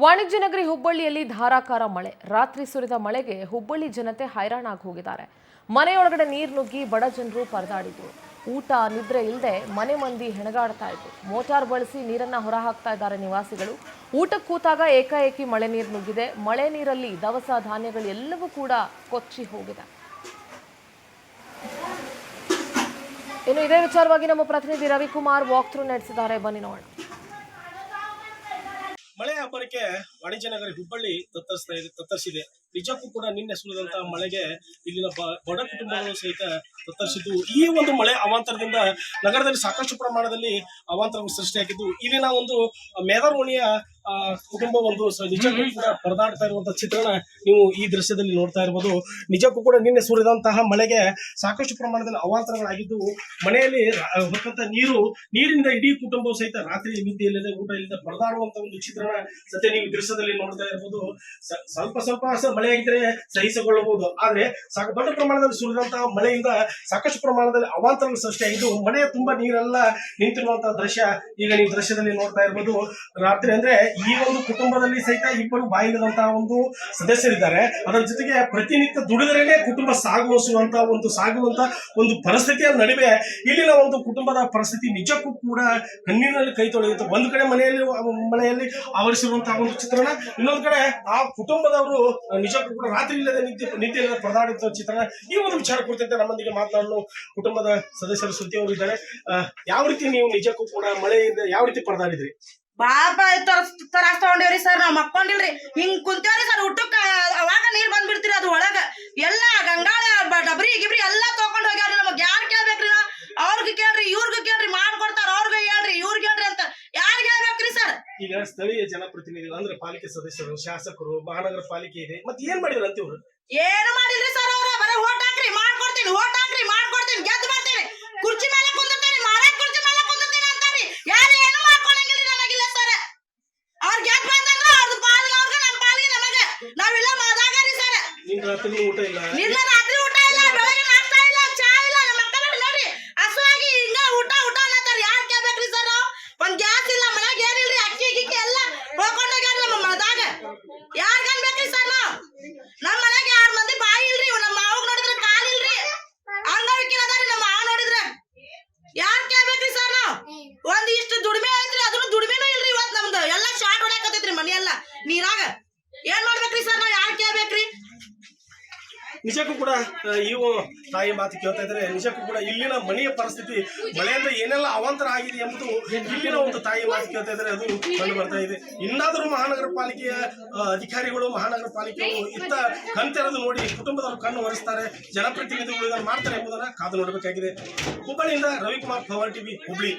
ವಾಣಿಜ್ಯ ನಗರಿ ಹುಬ್ಬಳ್ಳಿಯಲ್ಲಿ ಧಾರಾಕಾರ ಮಳೆ. ರಾತ್ರಿ ಸುರಿದ ಮಳೆಗೆ ಹುಬ್ಬಳ್ಳಿ ಜನತೆ ಹೈರಾಣಾಗಿ ಹೋಗಿದ್ದಾರೆ. ಮನೆಯೊಳಗಡೆ ನೀರು ನುಗ್ಗಿ ಬಡ ಜನರು ಪರದಾಡಿದ್ರು. ಊಟ ನಿದ್ರೆ ಇಲ್ಲದೆ ಮನೆ ಮಂದಿ ಹೆಣಗಾಡ್ತಾ ಇದ್ರು. ಮೋಟಾರ್ ಬಳಸಿ ನೀರನ್ನ ಹೊರಹಾಕ್ತಾ ಇದ್ದಾರೆ ನಿವಾಸಿಗಳು. ಊಟಕ್ಕೆ ಕೂತಾಗ ಏಕಾಏಕಿ ಮಳೆ ನೀರು ನುಗ್ಗಿದೆ. ಮಳೆ ನೀರಲ್ಲಿ ದವಸ ಧಾನ್ಯಗಳು ಎಲ್ಲವೂ ಕೂಡ ಕೊಚ್ಚಿ ಹೋಗಿದೆ. ಇನ್ನು ಇದೇ ವಿಚಾರವಾಗಿ ನಮ್ಮ ಪ್ರತಿನಿಧಿ ರವಿಕುಮಾರ್ ವಾಕ್ ಥ್ರೂ ನಡೆಸಿದ್ದಾರೆ. ಬನ್ನಿ ನೋಡೋಣ. ಮಳೆ ಅಬ್ಬರಕ್ಕೆ ವಾಣಿಜ್ಯ ನಗರಿ ಹುಬ್ಬಳ್ಳಿ ತತ್ತರಿಸಿದೆ. ನಿಜಕ್ಕೂ ಕೂಡ ನಿನ್ನೆ ಸುರಿದಂತಹ ಮಳೆಗೆ ಇಲ್ಲಿನ ಬಡ ಕುಟುಂಬಗಳು ಸಹಿತ ತತ್ತರಿಸಿದ್ದು. ಈ ಒಂದು ಮಳೆ ಅವಾಂತರದಿಂದ ನಗರದಲ್ಲಿ ಸಾಕಷ್ಟು ಪ್ರಮಾಣದಲ್ಲಿ ಅವಾಂತರ ಸೃಷ್ಟಿಯಾಗಿದ್ದು, ಇಲ್ಲಿನ ಒಂದು ಮೇದರೋಣಿಯ ಕುಟುಂಬ ಒಂದು ನಿಜಕ್ಕೂ ಕೂಡ ಪರದಾಡ್ತಾ ಇರುವಂತಹ ಚಿತ್ರಣ ನೀವು ಈ ದೃಶ್ಯದಲ್ಲಿ ನೋಡ್ತಾ ಇರ್ಬೋದು. ನಿಜಕ್ಕೂ ಕೂಡ ನಿನ್ನೆ ಸುರಿದಂತಹ ಮಳೆಗೆ ಸಾಕಷ್ಟು ಪ್ರಮಾಣದಲ್ಲಿ ಅವಾಂತರಗಳಾಗಿದ್ದು, ಮನೆಯಲ್ಲಿ ಹೊಕ್ಕಂತ ನೀರಿನಿಂದ ಇಡೀ ಕುಟುಂಬವು ಸಹಿತ ರಾತ್ರಿ ನಿದ್ದೆ ಇಲ್ಲದೆ ಊಟ ಇಲ್ಲದೆ ಪರದಾಡುವಂತ ಒಂದು ಚಿತ್ರಣ ಸದ್ಯ ನೀವು ದೃಶ್ಯದಲ್ಲಿ ನೋಡ್ತಾ ಇರ್ಬೋದು. ಸ್ವಲ್ಪ ಮಳೆ ಆಗಿದ್ರೆ ಸಹಿಸಿಕೊಳ್ಳಬಹುದು, ಆದ್ರೆ ದೊಡ್ಡ ಪ್ರಮಾಣದಲ್ಲಿ ಸುರಿದಂತಹ ಮಳೆಯಿಂದ ಸಾಕಷ್ಟು ಪ್ರಮಾಣದಲ್ಲಿ ಅವಾಂತರಗಳು ಸೃಷ್ಟಿಯಾಗಿದ್ದು, ಮನೆಯ ತುಂಬಾ ನೀರೆಲ್ಲ ನಿಂತಿರುವಂತಹ ದೃಶ್ಯ ಈಗ ನೀವು ದೃಶ್ಯದಲ್ಲಿ ನೋಡ್ತಾ ಇರ್ಬೋದು. ರಾತ್ರಿ ಅಂದ್ರೆ ಈ ಒಂದು ಕುಟುಂಬದಲ್ಲಿ ಸಹಿತ ಇಬ್ಬರು ಬಾಯಿಲ್ಲದಂತಹ ಒಂದು ಸದಸ್ಯರಿದ್ದಾರೆ. ಅದರ ಜೊತೆಗೆ ಪ್ರತಿನಿತ್ಯ ದುಡಿದರೇನೆ ಕುಟುಂಬ ಸಾಗುವಂತ ಒಂದು ಪರಿಸ್ಥಿತಿಯ ನಡುವೆ ಇಲ್ಲಿನ ಒಂದು ಕುಟುಂಬದ ಪರಿಸ್ಥಿತಿ ನಿಜಕ್ಕೂ ಕೂಡ ಕಣ್ಣೀರಿನಲ್ಲಿ ಕೈ ತೊಳೆಯುತ್ತೆ. ಒಂದು ಕಡೆ ಮಳೆಯಲ್ಲಿ ಆವರಿಸಿರುವಂತಹ ಒಂದು ಚಿತ್ರಣ, ಇನ್ನೊಂದು ಕಡೆ ಆ ಕುಟುಂಬದವರು ನಿಜಕ್ಕೂ ಕೂಡ ರಾತ್ರಿ ಇಲ್ಲದೆ ನಿತ್ಯ ಇಲ್ಲದೆ ಪರದಾಡುತ್ತ ಚಿತ್ರಣ. ಈ ಒಂದು ವಿಚಾರ ಕುರಿತಂತೆ ನಮ್ಮೊಂದಿಗೆ ಮಾತನಾಡಲು ಕುಟುಂಬದ ಸದಸ್ಯರು ಸುದ್ದಿ ಅವರು ಇದ್ದಾರೆ. ಯಾವ ರೀತಿ ನೀವು ನಿಜಕ್ಕೂ ಕೂಡ ಮಳೆಯಿಂದ ಯಾವ ರೀತಿ ಪರದಾಡಿದ್ರಿ? ಬಾಬಾ ತರಾಸ್ ತಗೊಂಡೇವ್ರಿ ಸರ್. ನಾವ್ ಮಕ್ಕೊಂಡಿಲ್ರಿ, ಹಿಂಗ್ ಕುಂತೇವ್ರಿ ಸರ್. ಊಟಕ್ಕ ಅವಾಗ ನೀರ್ ಬಂದ್ಬಿಡ್ತೀರಿ ಅದು ಒಳಗ. ಎಲ್ಲಾ ಗಂಗಾಳ ಡಬ್ರಿ ಗಿಬ್ರಿ ಎಲ್ಲಾ ತಗೊಂಡ್ ಹೋಗ್ಯಾವ್ರಿ. ನಮಗ್ ಯಾರ್ ಕೇಳ್ಬೇಕ್ರಿ? ಅವ್ರಿಗೆ ಕೇಳ್ರಿ, ಇವ್ರಿಗೂ ಕೇಳ್ರಿ, ಮಾಡ್ಕೊಡ್ತಾರ. ಅವ್ರಿಗೆ ಹೇಳ್ರಿ, ಇವ್ರಿಗೆ ಹೇಳ್ರಿ ಅಂತ ಯಾರಿಗೆ ಹೇಳ್ಬೇಕ್ರಿ ಸರ್? ಈಗ ಸ್ಥಳೀಯ ಜನಪ್ರತಿನಿಧಿಗಳು ಅಂದ್ರೆ ಪಾಲಿಕೆ ಸದಸ್ಯರು, ಶಾಸಕರು, ಮಹಾನಗರ ಪಾಲಿಕೆ ಇದೆ, ಮತ್ತೆ ಏನ್ ಮಾಡಿದ್ರು ಅಂತ ಇವ್ರು? ಏನು ಮಾಡಿಲ್ರಿ ಸರ್. ಅವ್ರ ಬರೀ ಓಟ್ ಹಾಕ್ರಿ ಮಾಡ್ಕೊಡ್ತೀನಿ, ಓಟ್ ಹಾಕ್ರಿ ಮಾಡ್ಕೊಡ್ತೀನಿ, ಗೆದ್ದು ಬರ್ತೀನಿ, ಕುರ್ಚಿ ಮೇಲೆ ಕುಂದಿರ್ತೀನಿ, ಮಾರಾಕ್ ಕುರ್ಚಿ ಮೇಲೆ ಕುಂದಿರ್ತೀನಿ ಅಂತಾರಿ. ಯಾರು ಏನು ಮಾಡ್ಕೊಳಂಗಿಲ್ರಿ ನಮಗಿಲ್ಲ ಸರ್. ಅವ್ರ ಗೆದ್ದು ಬಂದಂದ್ರ ಅವ್ರದ್ದು ಪಾಲಿಗೆ ಅವ್ರಿಗೆ, ನಮ್ಮ ಪಾಲಿಗೆ ನಮಗೆ. ನಾವಿಲ್ಲ ಮಾದಾಗರಿ ಸರ್. ನಿನ್ನ ರಾತ್ರಿ ಊಟ ಇಲ್ಲ, ನಿನ್ನ ರಾತ್ರಿ ಊಟ ಇಲ್ಲ, ಬೆಳಗ್ಗೆ ನಾಷ್ಟಾ ಇಲ್ಲ, ಚಾ ಇಲ್ಲ. ನಮ್ಮ ಮಕ್ಕಳು ನೋಡ್ರಿ ಹಸುವಾಗಿ ಹಿಂಗ ಊಟ ಅನ್ನತ್ತಾರ. ಯಾರು ಕೇಳ್ಬೇಕ್ರಿ ಸರ್? ಒಂದ್ ಗ್ಯಾಸ್ ಇಲ್ಲ ಮನ್ಯಾಗ, ಏನಿಲ್ರಿ, ಅಕ್ಕಿ ಗಿಕ್ಕಿ ಎಲ್ಲ ಹೋಗ್ಕೊಂಡೋಗ್ಯಾರ ನಮ್ಮ ಮನದಾಗ. ಯಾರ್ಗ ಅನ್ಬೇಕ್ರಿ ಸರ್? ನಮ್ಮ ಮನ್ಯಾಗ 6 ಮಂದಿ ಬಾಯಿ ಇಲ್ರಿ. ನಮ್ಮ ಮಾವಗ್ ನೋಡಿದ್ರೆ ಕಾಲ್ ಇಲ್ರಿ, ಅಂಗವಿಕಲ ಅದಾರಿ. ನಮ್ಮ ಮಾವ ನೋಡಿದ್ರೆ ಯಾರ್ ಕೇಳ್ಬೇಕ್ರಿ ಸರ್? ನಾವ್ ಒಂದ್ ಇಷ್ಟು ದುಡಿಮೆ ಐತ್ರಿ, ಅದನ್ನು ದುಡಿಮೆನೂ ಇಲ್ರಿ. ಇವತ್ ನಮ್ದು ಎಲ್ಲಾ ಶಾರ್ಟ್ ಹೊಡ್ಯಾಕತ್ತೈತ್ರಿ ಮನಿ ಎಲ್ಲ ನೀರಾಗ. ಏನ್ ಮಾಡ್ಬೇಕ್ರಿ ಸರ್? ನಾವ್ ಯಾರ್ ಕೇಳ್ಬೇಕ್ರಿ? ನಿಜಕ್ಕೂ ಕೂಡ ಇವು ತಾಯಿ ಮಾತು ಕೇಳ್ತಾ ಇದ್ದಾರೆ. ನಿಜಕ್ಕೂ ಕೂಡ ಇಲ್ಲಿನ ಮನೆಯ ಪರಿಸ್ಥಿತಿ ಮಳೆಯಿಂದ ಏನೆಲ್ಲ ಅವಾಂತರ ಆಗಿದೆ ಎಂಬುದು ಇಲ್ಲಿನ ಒಂದು ತಾಯಿ ಮಾತು ಕೇಳ್ತಾ ಇದ್ದಾರೆ. ಅದು ಕಂಡು ಬರ್ತಾ ಇದೆ. ಇನ್ನಾದರೂ ಮಹಾನಗರ ಪಾಲಿಕೆಯ ಅಧಿಕಾರಿಗಳು, ಮಹಾನಗರ ಪಾಲಿಕೆಯವರು ಇತ್ತ ಕಣ್ತೆರೆದು ನೋಡಿ ಕುಟುಂಬದವರು ಕಣ್ಣು ಒರೆಸ್ತಾರೆ, ಜನಪ್ರತಿನಿಧಿಗಳು ಇದನ್ನು ಮಾಡ್ತಾರೆ ಎಂಬುದನ್ನು ಕಾದು ನೋಡಬೇಕಾಗಿದೆ. ಹುಬ್ಬಳ್ಳಿಯಿಂದ ರವಿಕುಮಾರ್, ಪವರ್ ಟಿವಿ, ಹುಬ್ಬಳ್ಳಿ.